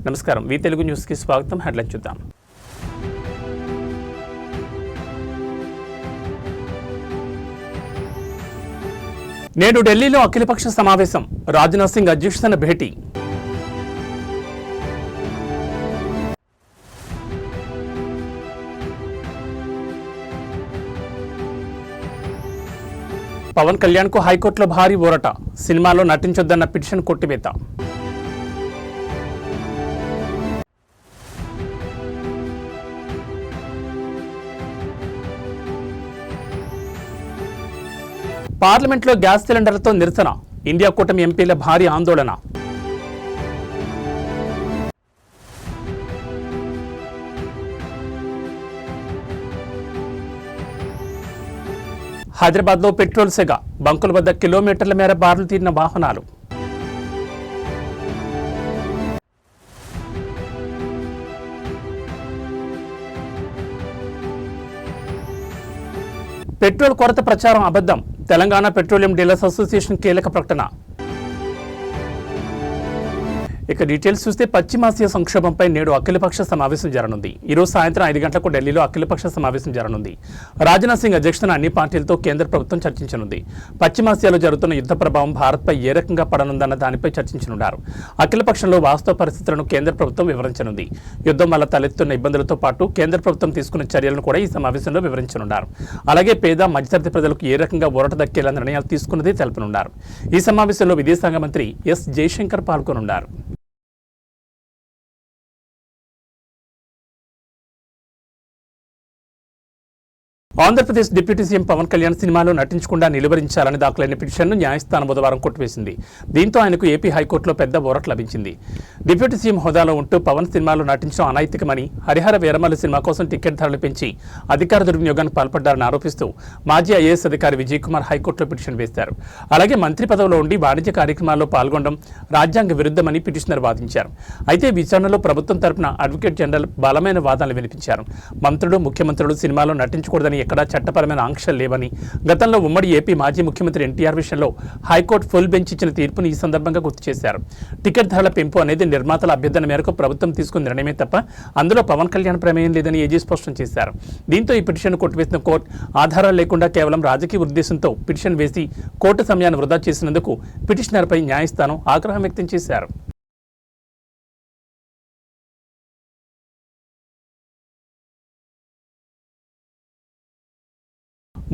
నమస్కారం, వి తెలుగు న్యూస్కి స్వాగతం. హెడ్లైన్ చూద్దాం. నేడు ఢిల్లీలో అఖిలపక్ష సమావేశం, రాజ్నాథ్ సింగ్ అధ్యక్షతన భేటీ. పవన్ కళ్యాణ్ కు హైకోర్టులో భారీ ఊరట, సినిమాలో నటించొద్దన్న పిటిషన్ కొట్టివేత. పార్లమెంట్లో గ్యాస్ సిలిండర్లతో నిరసన, ఇండియా కూటమి ఎంపీల భారీ ఆందోళన. హైదరాబాద్లో పెట్రోల్ సెగ, బంకుల వద్ద కిలోమీటర్ల మేర బారులు తీరిన వాహనాలు. పెట్రోల్ కొరత ప్రచారం అబద్ధం, తెలంగాణ పెట్రోలియం డీలర్స్ అసోసియేషన్ కీలక ప్రకటన. ఇక డీటెయిల్స్ చూస్తే పశ్చిమాసియా సంక్షోభంపై నేడు అఖిలపక్ష సమావేశం జరగనుంది. ఈరోజు సాయంత్రం 5 గంటలకు ఢిల్లీలో అఖిలపక్ష సమావేశం జరగనుంది. రాజ్నాథ్ సింగ్ అధ్యక్షతన అన్ని పార్టీలతో కేంద్ర ప్రభుత్వం చర్చించనుంది. పశ్చిమాసియాలో జరుగుతున్న యుద్ధ ప్రభావం భారత్పై ఏ రకంగా పడనుందన్న దానిపై చర్చించనున్నారు. అఖిలపక్షంలో వాస్తవ పరిస్థితులను కేంద్ర ప్రభుత్వం వివరించనుంది. యుద్ధం వల్ల తలెత్తున్న ఇబ్బందులతో పాటు కేంద్ర ప్రభుత్వం తీసుకున్న చర్యలను కూడా ఈ సమావేశంలో వివరించనున్నారు. అలాగే పేద మధ్యతరగతి ప్రజలకు ఏ రకంగా ఊరట దక్కేలా నిర్ణయాలు తీసుకున్నది తెలుపనున్నారు. ఈ సమావేశంలో విదేశాంగ మంత్రి ఎస్ జయశంకర్ పాల్గొనున్నారు. ఆంధ్రప్రదేశ్ డిప్యూటీ సీఎం పవన్ కళ్యాణ్ సినిమాలో నటించకుండా నిలువరించాలని దాఖలైన పిటిషన్ను న్యాయస్థానం బుధవారం కొట్టివేసింది. దీంతో ఆయనకు ఏపీ హైకోర్టులో పెద్ద ఊరట లభించింది. డిప్యూటీ సీఎం హోదాలో ఉంటూ పవన్ సినిమాలో నటించడం అనైతికమని, హరిహర వీరమల్లి సినిమా కోసం టికెట్ ధరలు పెంచి అధికార దుర్వినియోగానికి పాల్పడ్డారని ఆరోపిస్తూ మాజీ ఐఏఎస్ అధికారి విజయ్ కుమార్ హైకోర్టులో పిటిషన్ వేశారు. అలాగే మంత్రి పదవిలో ఉండి వాణిజ్య కార్యక్రమాల్లో పాల్గొనడం రాజ్యాంగ విరుద్ధమని పిటిషనర్ వాదించారు. అయితే విచారణలో ప్రభుత్వం తరపున అడ్వకేట్ జనరల్ బలమైన వాదనలు వినిపించారు. మంత్రులు, ముఖ్యమంత్రులు సినిమాలో నటించకూడదని ఎక్కడా చట్టపరమైన ఆంక్షలు లేవని, గతంలో ఉమ్మడి ఏపీ మాజీ ముఖ్యమంత్రి ఎన్టీఆర్ విషయంలో హైకోర్టు ఫుల్ బెంచ్ ఇచ్చిన తీర్పును ఈ సందర్భంగా గుర్తు చేశారు. టికెట్ ధరల పెంపు అనేది నిర్మాతల అభ్యర్థన మేరకు ప్రభుత్వం తీసుకున్న నిర్ణయమే తప్ప అందులో పవన్ కళ్యాణ్ ప్రమేయం లేదని ఏజీ స్పష్టం చేశారు. దీంతో ఈ పిటిషన్ కొట్టివేసిన కోర్టు ఆధారాలు లేకుండా కేవలం రాజకీయ ఉద్దేశంతో పిటిషన్ వేసి కోర్టు సమయాన్ని వృధా చేసినందుకు పిటిషనర్పై న్యాయస్థానం ఆగ్రహం వ్యక్తం చేశారు.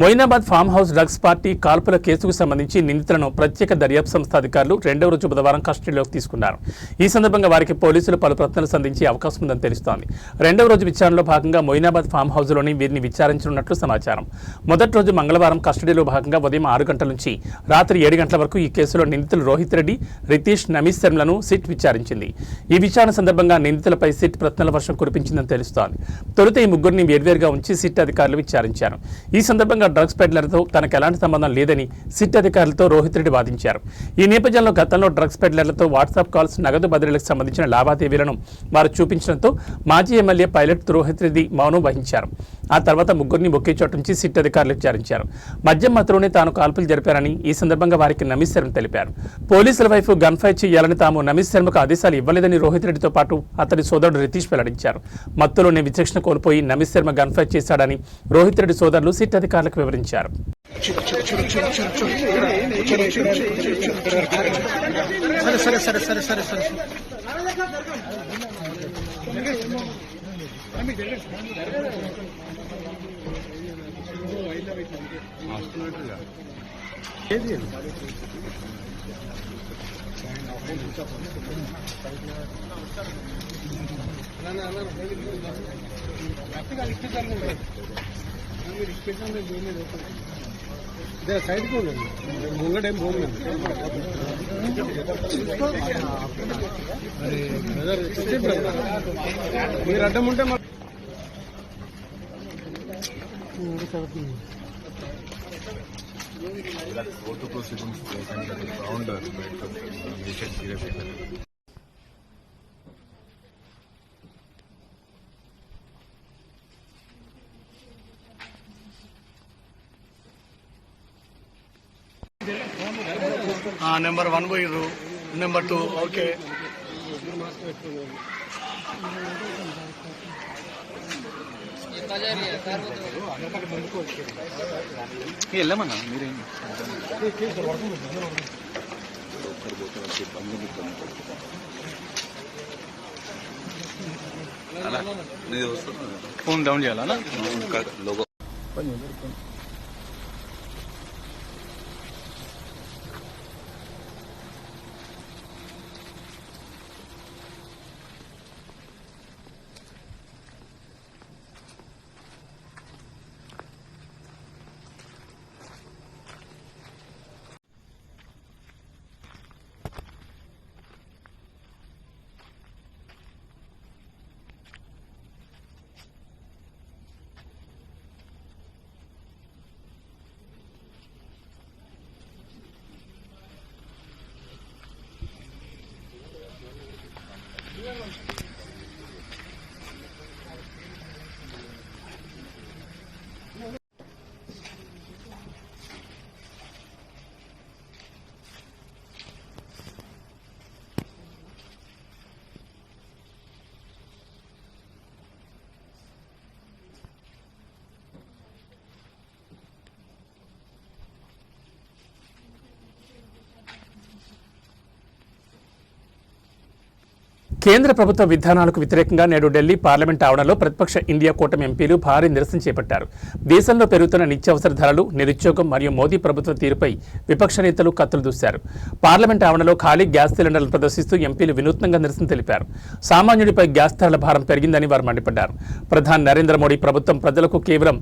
Moinabad farm house drugs party కాల్పుల కేసుకు సంబంధించి నిందితులను ప్రత్యేక దర్యాప్తు సంస్థ అధికారులు 2వ రోజు బుధవారం కస్టడీలోకి తీసుకున్నారు. ఈ సందర్భంగా వారికి పోలీసులు పలు ప్రశ్నలు సంధించే అవకాశం ఉందని తెలుస్తోంది. 2వ రోజు విచారణలో భాగంగా మొయినాబాద్ ఫామ్ హౌస్లోని వీరిని విచారించనున్నట్లు సమాచారం. మొదటి రోజు మంగళవారం కస్టడీలో భాగంగా ఉదయం 6 గంటల నుంచి రాత్రి 7 గంటల వరకు ఈ కేసులో నిందితులు రోహిత్ రెడ్డి, రితీష్, నమీష్ శర్మలను సిట్ విచారించింది. ఈ విచారణ సందర్భంగా నిందితులపై సిట్ ప్రశ్నల వర్షం కురిపించిందని తెలుస్తోంది. తొలుత ఈ ముగ్గురిని వేర్వేరుగా ఉంచి సిట్ అధికారులు విచారించారు. ఈ సందర్భంగా డ్రగ్స్ పెడ్లర్తో తనకు ఎలాంటి సంబంధం లేదని సిట్ అధికారులతో రోహిత్ రెడ్డి వాదించారు. ఈ నేపథ్యంలో గతంలో డ్రగ్స్ పెడ్లర్లతో వాట్సాప్ కాల్స్, నగదు బదిలీలకు సంబంధించిన లావాదేవీలను వారు చూపించడంతో మాజీ ఎమ్మెల్యే పైలట్ రోహిత్ రెడ్డి మౌనం వహించారు. ఆ తర్వాత ముగ్గురిని ఒకే చోటు నుంచి సిట్ అధికారులు విచారించారు. మద్యం మత్తులోనే తాను కాల్పులు జరిపారని ఈ సందర్భంగా వారికి నమీష్ శర్మ తెలిపారు. పోలీసుల వైపు గన్ ఫైర్ చేయాలని తాము నమీష్ శర్మకు ఆదేశాలు ఇవ్వలేదని రోహిత్ రెడ్డితో పాటు అతడి సోదరుడు రితీష్ వెల్లడించారు. మత్తులోనే విచక్షణ కోల్పోయి నమీష్ శర్మ గన్ ఫైర్ చేశాడని రోహిత్ రెడ్డి సోదరులు సిట్ అధికారులకు వివరించారు. సైడ్ ముంగడేం పోలేదు మీరు అడ్డం ఉంటే నెంబర్ 1 పోయిర్రు, నెంబర్ 2 ఓకే. వెళ్ళమన్నా మీరేం ఫోన్ డౌన్ చేయాలా లోగో కేంద్ర ప్రభుత్వ విధానాలకు వ్యతిరేకంగా నేడు ఢిల్లీ పార్లమెంట్ ఆవరణలో ప్రతిపక్ష ఇండియా కూటమి ఎంపీలు భారీ నిరసన చేపట్టారు. దేశంలో పెరుగుతున్న నిత్యావసర ధరలు, నిరుద్యోగం మరియు మోదీ ప్రభుత్వ తీరుపై విపక్ష నేతలు కత్తులు దూశారు. పార్లమెంట్ ఆవరణలో ఖాళీ గ్యాస్ సిలిండర్లను ప్రదర్శిస్తూ ఎంపీలు వినూత్నంగా నిరసన తెలిపారు. సామాన్యుడిపై గ్యాస్ ధరల భారం పెరిగిందని వారు మండిపడ్డారు. ప్రధాని నరేంద్ర మోడీ ప్రభుత్వం ప్రజలకు కేవలం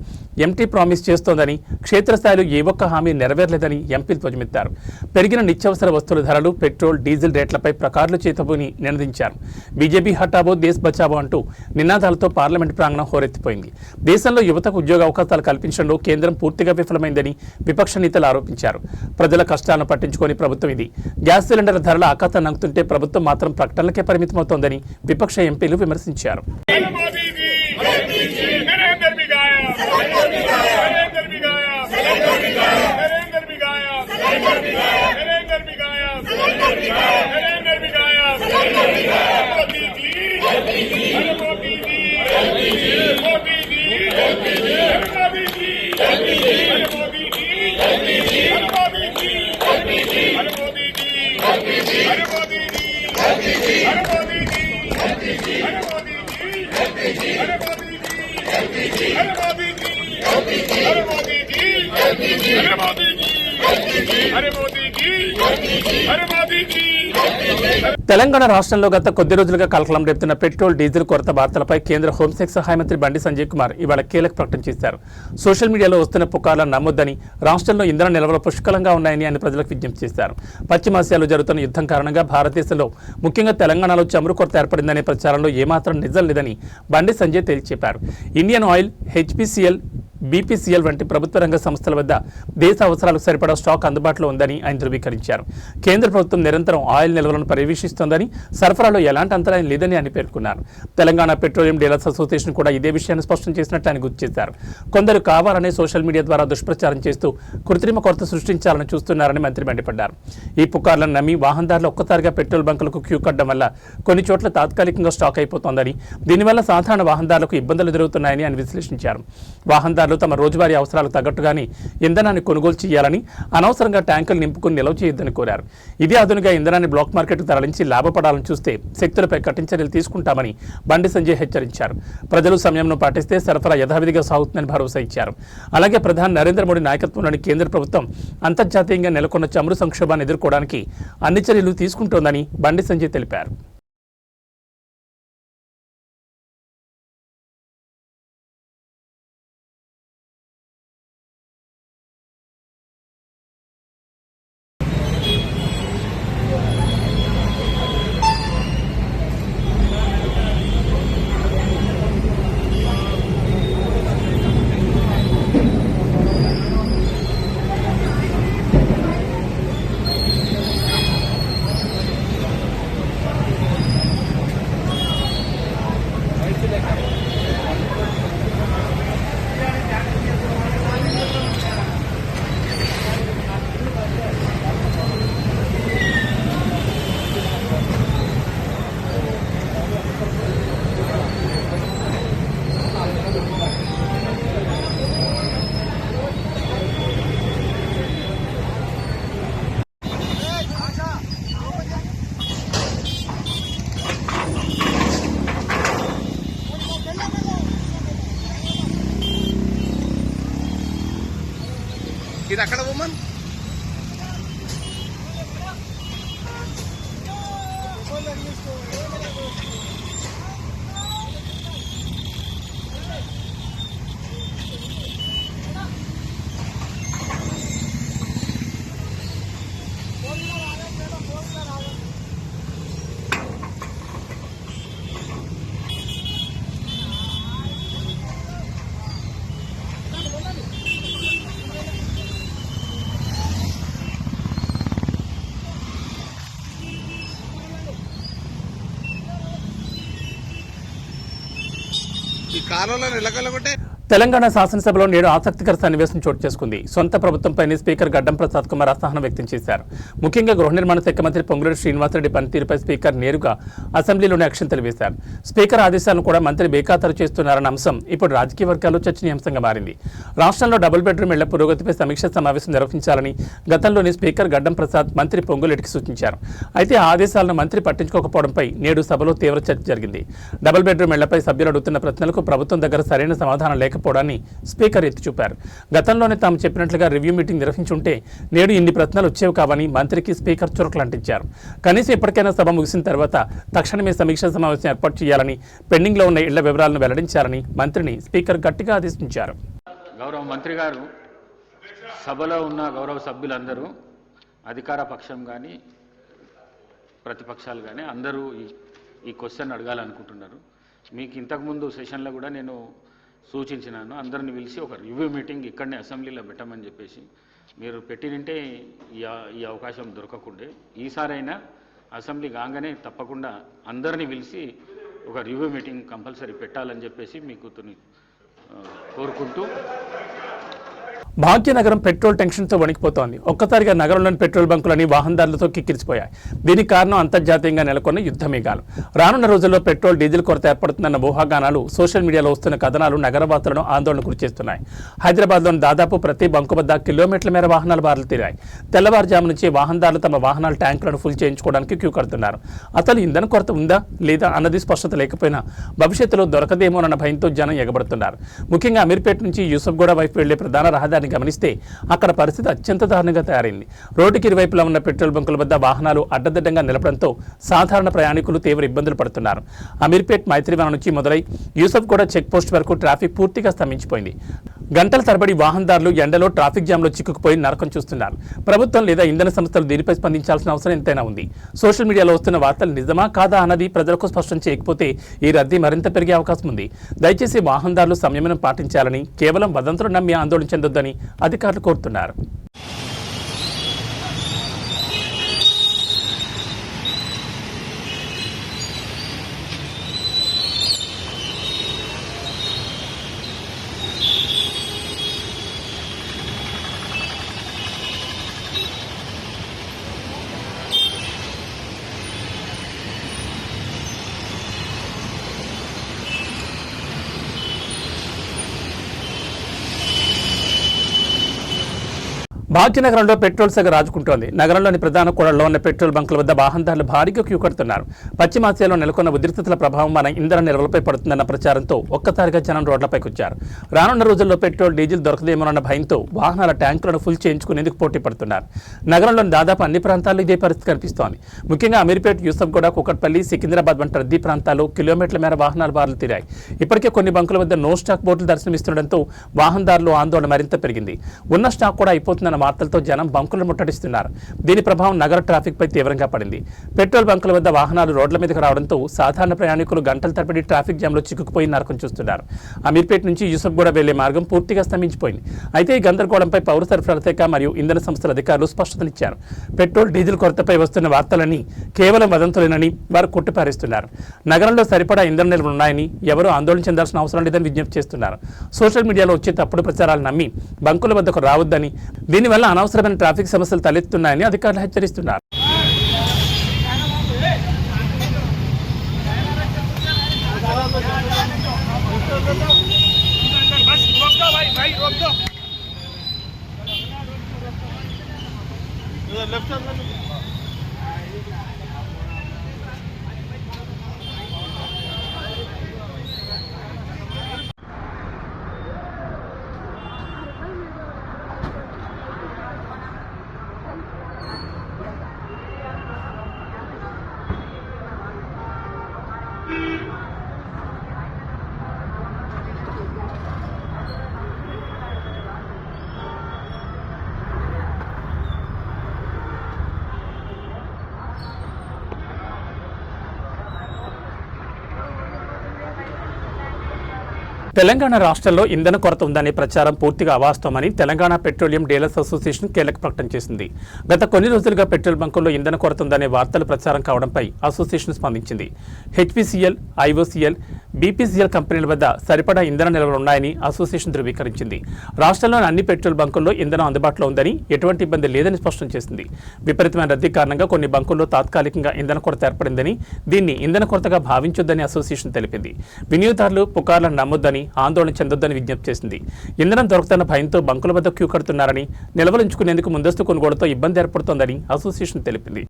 ఎంటీ ప్రామిస్ చేస్తోందని, క్షేత్రస్థాయిలో ఏ ఒక్క హామీ నెరవేరలేదని ఎంపీలు ధ్వజమెత్తారు. పెరిగిన నిత్యావసర వస్తువుల ధరలు, పెట్రోల్, డీజిల్ రేట్లపై ప్రకార్లు చేతబూని నినదించారు. బీజేపీ హటావో, దేశ్ బచావో అంటూ నినాదాలతో పార్లమెంట్ ప్రాంగణం హోరెత్తిపోయింది. దేశంలో యువతకు ఉద్యోగ అవకాశాలు కల్పించడంలో కేంద్రం పూర్తిగా విఫలమైందని విపక్ష నేతలు ఆరోపించారు. ప్రజల కష్టాలను పట్టించుకోని ప్రభుత్వం ఇది. గ్యాస్ సిలిండర్ల ధరల ఆకాశాన్ని నంగుతుంటే ప్రభుత్వం మాత్రం ప్రకటనలకే పరిమితమవుతోందని విపక్ష ఎంపీలు విమర్శించారు. తెలంగాణ రాష్ట్రంలో గత కొద్ది రోజులుగా కలకలం రేపుతున్న పెట్రోల్, డీజిల్ కొరత వార్తలపై కేంద్ర హోంశాఖ సహాయ మంత్రి బండి సంజయ్ కుమార్ ఇవాళ కీలక ప్రకటన చేశారు. సోషల్ మీడియాలో వస్తున్న పుకార్లను నమ్మొద్దని, రాష్ట్రంలో ఇంధన నిల్వలు పుష్కలంగా ఉన్నాయని ఆయన ప్రజలకు విజ్ఞప్తి చేశారు. పశ్చిమాసియాలో జరుగుతున్న యుద్ధం కారణంగా భారతదేశంలో ముఖ్యంగా తెలంగాణలో చమురు కొరత ఏర్పడిందనే ప్రచారంలో ఏమాత్రం నిజం లేదని బండి సంజయ్ తేల్చి చెప్పారు. ఇండియన్ ఆయిల్, హెచ్పీసీఎల్, బీపీసీఎల్ వంటి ప్రభుత్వ రంగ సంస్థల వద్ద దేశ అవసరాలకు సరిపడా స్టాక్ అందుబాటులో ఉందని ఆయన ధృవీకరించారు. కేంద్ర ప్రభుత్వం నిరంతరం ఆయిల్ నిల్వలను పర్యవేక్షిస్తోందని, సరఫరాలో ఎలాంటి అంతరాయం లేదని ఆయన పేర్కొన్నారు. తెలంగాణ పెట్రోలియం డీలర్స్ అసోసియేషన్ కూడా ఇదే విషయాన్ని స్పష్టం చేసినట్టు ఆయన గుర్తు చేశారు. కొందరు కావాలనే సోషల్ మీడియా ద్వారా దుష్ప్రచారం చేస్తూ కృత్రిమ కొరత సృష్టించాలని చూస్తున్నారని మంత్రి మండిపడ్డారు. ఈ పుకార్లను నమ్మి వాహనదారులు ఒక్కసారిగా పెట్రోల్ బంకులకు క్యూ కట్టడం వల్ల కొన్ని చోట్ల తాత్కాలికంగా స్టాక్ అయిపోతోందని, దీనివల్ల సాధారణ వాహనదారులకు ఇబ్బందులు ఎదురవుతున్నాయని ఆయన విశ్లేషించారు. వాహనదారులు తమ రోజువారీ అవసరాలకు తగ్గట్టుగానే ఇంధనాన్ని కొనుగోలు చేయాలని, అనవసరంగా ట్యాంకులు నింపుకుని నిల్వ చేయొద్దని కోరారు. ఇదే అదునుగా ఇంధనాన్ని బ్లాక్ మార్కెట్కు తరలించి లాభపడాలని చూస్తే శక్తులపై కఠిన చర్యలు తీసుకుంటామని బండి సంజయ్ హెచ్చరించారు. ప్రజలు సంయమనం పాటిస్తే సరఫరా యథావిధిగా సాగుతుందని భరోసా ఇచ్చారు. అలాగే ప్రధాని నరేంద్ర మోడీ నాయకత్వంలోని కేంద్ర ప్రభుత్వం అంతర్జాతీయంగా నెలకొన్న చమురు సంక్షోభాన్ని ఎదుర్కోవడానికి అన్ని చర్యలు తీసుకుంటోందని బండి సంజయ్ తెలిపారు. మీరు అక్కడ పోమని ఈ కాలంలో నిలకలగొట్టే తెలంగాణ శాసనసభలో నేడు ఆసక్తికర సన్నివేశం చోటు చేసుకుంది. సొంత ప్రభుత్వంపైనే స్పీకర్ గడ్డం ప్రసాద్ కుమార్ అసహనం వ్యక్తం చేశారు. ముఖ్యంగా గృహ నిర్మాణ శాఖ మంత్రి పొంగులేటి శ్రీనివాసరెడ్డి పనితీరుపై స్పీకర్ నేరుగా అసెంబ్లీలోనే అక్షంతలు వేశారు. స్పీకర్ ఆదేశాలను కూడా మంత్రి బేఖాతరు చేస్తున్నారన్న అంశం ఇప్పుడు రాజకీయ వర్గాల్లో చర్చనీయాంశంగా మారింది. రాష్ట్రంలో డబుల్ బెడ్రూమ్ ఇళ్ల పురోగతిపై సమీక్ష సమావేశం నిర్వహించాలని గతంలోనే స్పీకర్ గడ్డం ప్రసాద్ మంత్రి పొంగులేటికి సూచించారు. అయితే ఆ ఆదేశాలను మంత్రి పట్టించుకోకపోవడంపై నేడు సభలో తీవ్ర చర్చ జరిగింది. డబుల్ బెడ్రూమ్ ఇళ్లపై సభ్యులు అడుగుతున్న ప్రశ్నలకు ప్రభుత్వం దగ్గర సరైన సమాధానం లేకపోవడాన్ని స్పీకర్ ఎత్తి చూపారు. గతంలోనే తాము చెప్పినట్లుగా రివ్యూ మీటింగ్ నిర్వహించుంటే నేడు ఇన్ని ప్రశ్నలు వచ్చేవి కావని మంత్రికి స్పీకర్ చురకలంటించారు. కనీసం ఇప్పటికైనా సభ ముగిసిన తర్వాత తక్షణమే సమీక్షా సమావేశం ఏర్పాటు చేయాలని, పెండింగ్లో ఉన్న ఇళ్ల వివరాలను వెల్లడించాలని మంత్రిని స్పీకర్ గట్టిగా ఆదేశించారు. గౌరవ మంత్రి గారు, సభలో ఉన్న గౌరవ సభ్యులందరూ అధికార పక్షం కానీ ప్రతిపక్షాలు కానీ అందరూ ఈ క్వశ్చన్ అడగాలనుకుంటున్నారు. మీకు ఇంతకుముందు సెషన్లో కూడా నేను సూచించినాను, అందరిని పిలిచి ఒక రివ్యూ మీటింగ్ ఇక్కడనే అసెంబ్లీలో పెట్టమని చెప్పేసి. మీరు పెట్టినంటే ఈ అవకాశం దొరకకుండే. ఈసారైనా అసెంబ్లీ కాగానే తప్పకుండా అందరినీ పిలిచి ఒక రివ్యూ మీటింగ్ కంపల్సరీ పెట్టాలని చెప్పేసి మీకు కోరుకుంటూ, భాగ్యనగరం పెట్రోల్ టెన్షన్తో వణికిపోతోంది. ఒక్కసారిగా నగరంలోని పెట్రోల్ బంకులని వాహనదారులతో కిక్కిరిసిపోయాయి. దీనికి కారణం అంతర్జాతీయంగా నెలకొన్న యుద్ధ మేఘాలు. రానున్న రోజుల్లో పెట్రోల్, డీజిల్ కొరత ఏర్పడుతుందన్న ఊహాగానాలు, సోషల్ మీడియాలో వస్తున్న కథనాలు నగరవాసులను ఆందోళన గురిచేస్తున్నాయి. హైదరాబాద్లోని దాదాపు ప్రతి బంకు వద్ద కిలోమీటర్ల మేర వాహనాలు బారులు తీరాయి. తెల్లవారుజాము నుంచి వాహనదారులు తమ వాహనాల ట్యాంకులను ఫుల్ చేయించుకోవడానికి క్యూ కడుతున్నారు. అసలు ఇంధన కొరత ఉందా లేదా అన్నది స్పష్టత లేకపోయినా భవిష్యత్తులో దొరకదేమోనన్న భయంతో జనం ఎగబడుతున్నారు. ముఖ్యంగా అమీర్పేట నుంచి యూసఫ్గూడ వైపు వెళ్లే ప్రధాన రహదారిని గమనిస్తే అక్కడ పరిస్థితి అత్యంత దారుణంగా తయారైంది. రోడ్డుకి ఇరువైపులా ఉన్న పెట్రోల్ బంకుల వద్ద వాహనాలు అడ్డదిడ్డంగా నిలపడంతో సాధారణ ప్రయాణికులు తీవ్ర ఇబ్బందులు పడుతున్నారు. అమీర్పేట్ మైత్రివనం నుంచి మొదలై యూసఫ్గూడ చెక్ పోస్ట్ వరకు ట్రాఫిక్ పూర్తిగా స్తంభించిపోయింది. గంటల తరబడి వాహనదారులు ఎండలో ట్రాఫిక్ జామ్లో చిక్కుకుపోయి నరకం చూస్తున్నారు. ప్రభుత్వం లేదా ఇంధన సంస్థలు దీనిపై స్పందించాల్సిన అవసరం ఎంతైనా ఉంది. సోషల్ మీడియాలో వస్తున్న వార్తలు నిజమా కాదా అన్నది ప్రజలకు స్పష్టం చేయకపోతే ఈ రద్దీ మరింత పెరిగే అవకాశం ఉంది. దయచేసి వాహనదారులు సంయమనం పాటించాలని, కేవలం వదంతులు నమ్మి ఆందోళన చెందొద్దని అధికారులు కోరుతున్నారు. భాగ్యనగరంలో పెట్రోల్ సెగ రాజుకుంటోంది. నగరంలోని ప్రధాన కూడళ్లలో ఉన్న పెట్రోల్ బంకుల వద్ద వాహనదారులు భారీగా క్యూ కడుతున్నారు. పశ్చిమాసియాలో నెలకొన్న ఉద్రిక్తతల ప్రభావం మన ఇంధన నిల్వలపై పడుతుందన్న ప్రచారంతో ఒక్కసారిగా జనం రోడ్లపైకి వచ్చారు. రానున్న రోజుల్లో పెట్రోల్, డీజిల్ దొరకదేమోనన్న భయంతో వాహనాల ట్యాంకులను ఫుల్ చేయించుకునేందుకు పోటీ పడుతున్నారు. నగరంలోని దాదాపు అన్ని ప్రాంతాల్లో ఇదే పరిస్థితి కనిపిస్తోంది. ముఖ్యంగా అమీర్పేట్, యూసఫ్గూడ, కూకట్పల్లి, సికింద్రాబాద్ వంటి రద్దీ ప్రాంతాల్లో కిలోమీటర్ల మేర వాహనాలు బారులు తీరాయి. ఇప్పటికే కొన్ని బంకుల వద్ద నో స్టాక్ బోర్డులు దర్శనమిస్తుండటంతో వాహనదారులు ఆందోళన మరింత పెరిగింది. ఉన్న స్టాక్ కూడా అయిపోతుందన్న వార్తలతో జనం బంకులను ముట్టడిస్తున్నారు. దీని ప్రభావం నగర ట్రాఫిక్ పై తీవ్రంగా పడింది. పెట్రోల్ బంకుల వద్ద వాహనాలు రోడ్ల మీదకు రావడంతో సాధారణ ప్రయాణికులు గంటల తరబడి ట్రాఫిక్ జామ్లో చిక్కుకుపోయి నరకం చూస్తున్నారు. అమీర్పేట నుంచి యూసఫ్గూడ వెళ్లే మార్గం పూర్తిగా స్తంభించిపోయింది. అయితే ఈ గందరగోళంపై పౌర సరఫరాల శాఖ మరియు ఇంధన సంస్థల అధికారులు స్పష్టతనిచ్చారు. పెట్రోల్, డీజిల్ కొరతపై వస్తున్న వార్తలన్నీ కేవలం వదంతులేనని వారు కొట్టిపారేస్తున్నారు. నగరంలో సరిపడా ఇంధన నిల్వలు ఉన్నాయని, ఎవరూ ఆందోళన చెందాల్సిన అవసరం లేదని విజ్ఞప్తి చేస్తున్నారు. సోషల్ మీడియాలో వచ్చే తప్పుడు ప్రచారాలు నమ్మి బంకుల వద్దకు రావద్దని, దీనివల్ల అనవసరమైన ట్రాఫిక్ సమస్యలు తలెత్తున్నాయని అధికారులు హెచ్చరిస్తున్నారు. తెలంగాణ రాష్ట్రంలో ఇంధన కొరత ఉందనే ప్రచారం పూర్తిగా అవాస్తవమని తెలంగాణ పెట్రోలియం డీలర్స్ అసోసియేషన్ కీలక ప్రకటన చేసింది. గత కొన్ని రోజులుగా పెట్రోల్ బంకుల్లో ఇంధన కొరత ఉందనే వార్తలు ప్రచారం కావడంపై అసోసియేషన్ స్పందించింది. హెచ్పీసీఎల్, ఐఓసీఎల్, బీపీసీఎల్ కంపెనీల వద్ద సరిపడా ఇంధన నిల్వలు ఉన్నాయని అసోసియేషన్ ధృవీకరించింది. రాష్ట్రంలోని అన్ని పెట్రోల్ బంకుల్లో ఇంధనం అందుబాటులో ఉందని, ఎటువంటి ఇబ్బంది లేదని స్పష్టం చేసింది. విపరీతమైన రద్దీ కారణంగా కొన్ని బంకుల్లో తాత్కాలికంగా ఇంధన కొరత ఏర్పడిందని, దీన్ని ఇంధన కొరతగా భావించొద్దని అసోసియేషన్ తెలిపింది. వినియోగదారులు పుకార్లను నమ్మొద్దని, ఆందోళన చెందొద్దని విజ్ఞప్తి చేసింది. ఇంధనం దొరుకుతున్న భయంతో బంకుల వద్ద క్యూ కడుతున్నారని, నిల్వలుంచుకునేందుకు ముందస్తు కొనుగోలుతో ఇబ్బంది ఏర్పడుతోందని అసోసియేషన్ తెలిపింది.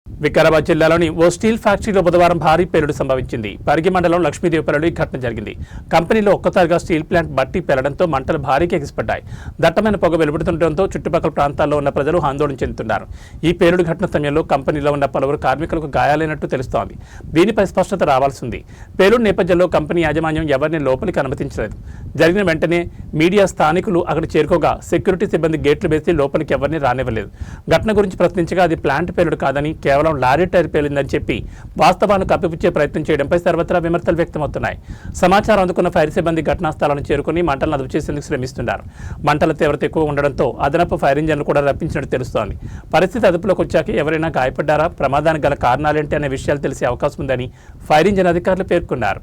వికారాబాద్ జిల్లాలోని ఓ స్టీల్ ఫ్యాక్టరీలో బుధవారం భారీ పేలుడు సంభవించింది. పరిగి మండలం లక్ష్మీదేవిపల్లిలో ఈ ఘటన జరిగింది. కంపెనీలో ఒక్కసారిగా స్టీల్ ప్లాంట్ బట్టి పేలడంతో మంటలు భారీగా ఎగిసిపడ్డాయి. దట్టమైన పొగ వెలువడుతుండటంతో చుట్టుపక్కల ప్రాంతాల్లో ఉన్న ప్రజలు ఆందోళన చెందుతున్నారు. ఈ పేలుడు ఘటన సమయంలో కంపెనీలో ఉన్న పలువురు కార్మికులకు గాయాలైనట్టు తెలుస్తోంది. దీనిపై స్పష్టత రావాల్సి ఉంది. పేలుడు నేపథ్యంలో కంపెనీ యాజమాన్యం ఎవరిని లోపలికి అనుమతించలేదు. జరిగిన వెంటనే మీడియా స్థానికులు అక్కడ చేరుకోగా సెక్యూరిటీ సిబ్బంది గేట్లు వేసి లోపలికి ఎవరిని రానివ్వలేదు. ఘటన గురించి ప్రశ్నించగా అది ప్లాంట్ పేలుడు కాదని, కేవలం లారీ టైర్ పేలిందని చెప్పి వాస్తవాన్ని కప్పిపుచ్చే ప్రయత్నం చేయడంపై సర్వత్రా విమర్శలు వ్యక్తమవుతున్నాయి. సమాచారం అందుకున్న ఫైర్ సిబ్బంది ఘటనా స్థలాన్ని చేరుకుని మంటలను అదుపు చేసేందుకు శ్రమిస్తున్నారు. మంటల తీవ్రత ఎక్కువ ఉండడంతో అదనపు ఫైర్ ఇంజన్లు కూడా రప్పించినట్టు తెలుస్తోంది. పరిస్థితి అదుపులోకి వచ్చాక ఎవరైనా గాయపడ్డారా, ప్రమాదానికి గల కారణాలేంటి అనే విషయాలు తెలిసే అవకాశం ఉందని ఫైర్ ఇంజన్ అధికారులు పేర్కొన్నారు.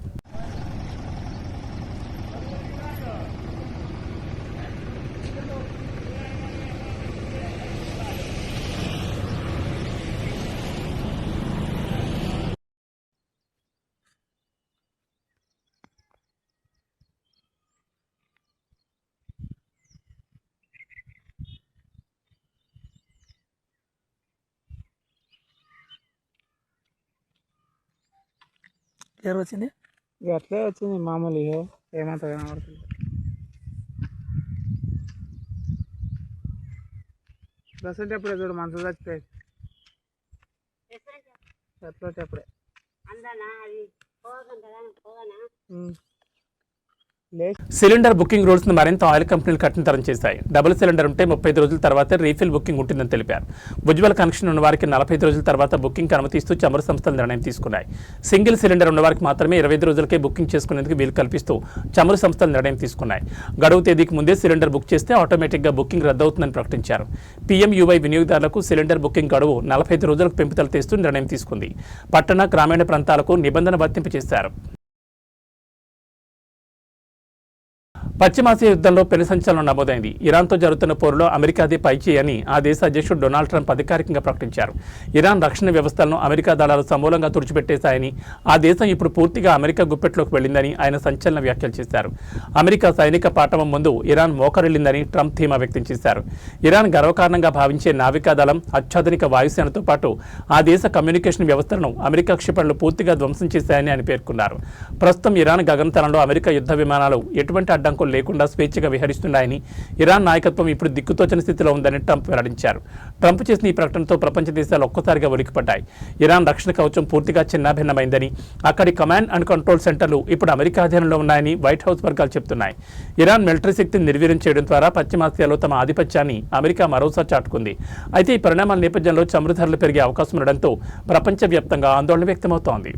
క్లియర్ వచ్చింది, ఇక అట్లే వచ్చింది మామూలు. ఏమంత కనబడుతుంది. ప్రసెంట్ ఎప్పుడే చూడు మనసు చచ్చిపోయి ఎప్పుడే సిలిండర్ బుకింగ్ రూల్స్ ను మరింత ఆయిల్ కంపెనీలు కఠినతరం చేశాయి. డబుల్ సిలిండర్ ఉంటే 35 రోజుల తర్వాత రీఫిల్ బుకింగ్ ఉంటుందని తెలిపారు. ఉజ్వల కనెక్షన్ ఉన్న వారికి 45 రోజుల తర్వాత బుకింగ్ అనుమతిస్తూ చమురు సంస్థలు నిర్ణయం తీసుకున్నాయి. సింగిల్ సిలిండర్ ఉన్న వారికి మాత్రమే 25 రోజులకే బుకింగ్ చేసుకునేందుకు వీలు కల్పిస్తూ చమురు సంస్థలు నిర్ణయం తీసుకున్నాయి. గడువు తేదీకి ముందే సిలిండర్ బుక్ చేస్తే ఆటోమేటిక్గా బుకింగ్ రద్దవుతుందని ప్రకటించారు. పీఎంయూవై వినియోగదారులకు సిలిండర్ బుకింగ్ గడువు 45 రోజులకు పెంపుదల చేస్తూ నిర్ణయం తీసుకుంది. పట్టణ, గ్రామీణ ప్రాంతాలకు నిబంధన వర్తింపు చేశారు. పశ్చిమాసియా యుద్ధంలో పెను సంచలనం నమోదైంది. ఇరాన్తో జరుగుతున్న పోరులో అమెరికాదే పైచేయి అని ఆ దేశ అధ్యక్షుడు డొనాల్డ్ ట్రంప్ అధికారికంగా ప్రకటించారు. ఇరాన్ రక్షణ వ్యవస్థలను అమెరికా దళాలు సమూలంగా తుడిచిపెట్టేశాయని, ఆ దేశం ఇప్పుడు పూర్తిగా అమెరికా గుప్పెట్లోకి వెళ్లిందని ఆయన సంచలన వ్యాఖ్యలు చేశారు. అమెరికా సైనిక పాఠవం ముందు ఇరాన్ మోకరిల్లిందని ట్రంప్ ధీమా వ్యక్తం చేశారు. ఇరాన్ గర్వకారణంగా భావించే నావికాదళం, అత్యాధునిక వాయుసేనతో పాటు ఆ దేశ కమ్యూనికేషన్ వ్యవస్థలను అమెరికా క్షిపణులు పూర్తిగా ధ్వంసం చేశాయని ఆయన పేర్కొన్నారు. ప్రస్తుతం ఇరాన్ గగనతలంలో అమెరికా యుద్ధ విమానాలు ఎటువంటి అడ్డంకులు లేకుండా స్వేచ్ఛగా విహరిస్తున్నాయని, ఇరాన్ నాయకత్వం ఇప్పుడు దిక్కుతోచని స్థితిలో ఉందని ట్రంప్ వెల్లడించారు. ట్రంప్ చేసిన ఈ ప్రకటనతో ప్రపంచ దేశాలు ఒక్కసారిగా ఉలిక్కిపడ్డాయి. ఇరాన్ రక్షణ కవచం పూర్తిగా చిన్నాభిన్నమైందని, అక్కడి కమాండ్ అండ్ కంట్రోల్ సెంటర్లు ఇప్పుడు అమెరికా అధీనంలో ఉన్నాయని వైట్ హౌస్ వర్గాలు చెబుతున్నాయి. ఇరాన్ మిలిటరీ శక్తిని నిర్వీర్యం చేయడం ద్వారా పశ్చిమాసియాలో తమ ఆధిపత్యాన్ని అమెరికా మరోసారి చాటుకుంది. అయితే ఈ పరిణామాల నేపథ్యంలో చమురు ధరలు పెరిగే అవకాశం ఉండడంతో ప్రపంచవ్యాప్తంగా ఆందోళన వ్యక్తమవుతోంది.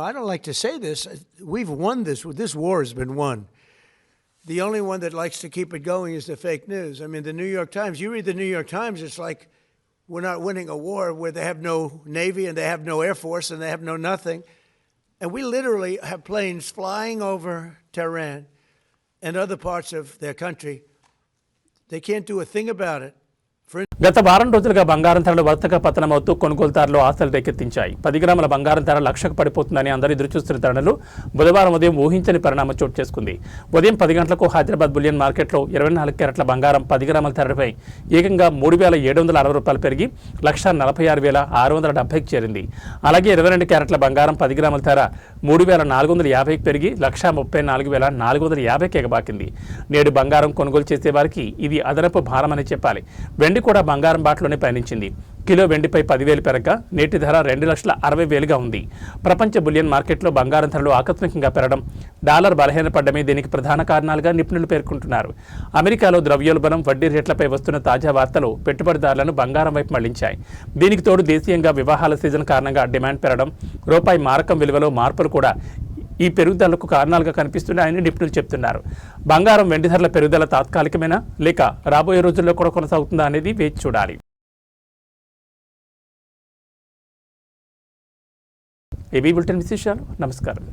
I don't like to say this. We've won this. This war has been won. The only one that likes to keep it going is the fake news. I mean, the New York Times, you read the New York Times, it's like we're not winning a war where they have no Navy and they have no Air Force and they have no nothing. And we literally have planes flying over Tehran and other parts of their country. They can't do a thing about it. గత వారం రోజులుగా బంగారం ధరలు వరుసగా పతనమవుతూ కొనుగోలుదారులు ఆశలు రేకెత్తించాయి. 10 గ్రాముల బంగారం ధర లక్షకు పడిపోతుందని అందరూ ఎదురుచూస్తున్న తరుణంలో బుధవారం ఉదయం ఊహించని పరిణామం చోటు చేసుకుంది. ఉదయం 10 గంటలకు హైదరాబాద్ బులియన్ మార్కెట్లో 24 క్యారెట్ల బంగారం 10 గ్రాముల ధరపై ఏకంగా 3,760 రూపాయలు పెరిగి 1,46,670కి చేరింది. అలాగే 22 క్యారెట్ల బంగారం 10 గ్రాముల ధర 3,450కి పెరిగి 1,34,450కి ఎగబాకింది. నేడు బంగారం కొనుగోలు చేసే వారికి ఇది అదనపు భారమని చెప్పాలి. వెండి కూడా బంగారం బాటలోనే పయనించింది. కిలో వెండిపై 10,000 పెరగ నేటి ధర 2,60,000గా ఉంది. ప్రపంచ బులియన్ మార్కెట్లో బంగారం ధరలు ఆకస్మికంగా పెరగడం, డాలర్ బలహీనపడమే దీనికి ప్రధాన కారణాలుగా నిపుణులు పేర్కొంటున్నారు. అమెరికాలో ద్రవ్యోల్బణం, వడ్డీ రేట్లపై వస్తున్న తాజా వార్తలు పెట్టుబడిదారులను బంగారం వైపు మళ్లించాయి. దీనికి తోడు దేశీయంగా వివాహాల సీజన్ కారణంగా డిమాండ్ పెరగడం, రూపాయి మారకం విలువలో మార్పులు కూడా ఈ పెరుగుదలకు కారణాలుగా కనిపిస్తున్నాయని నిపుణులు చెబుతున్నారు. బంగారం, వెండి ధరల పెరుగుదల తాత్కాలికమేనా లేక రాబోయే రోజుల్లో కూడా కొనసాగుతుందా అనేది వేచి చూడాలి. ఏబీ బులెటిన్ విశేషాలు. నమస్కారం.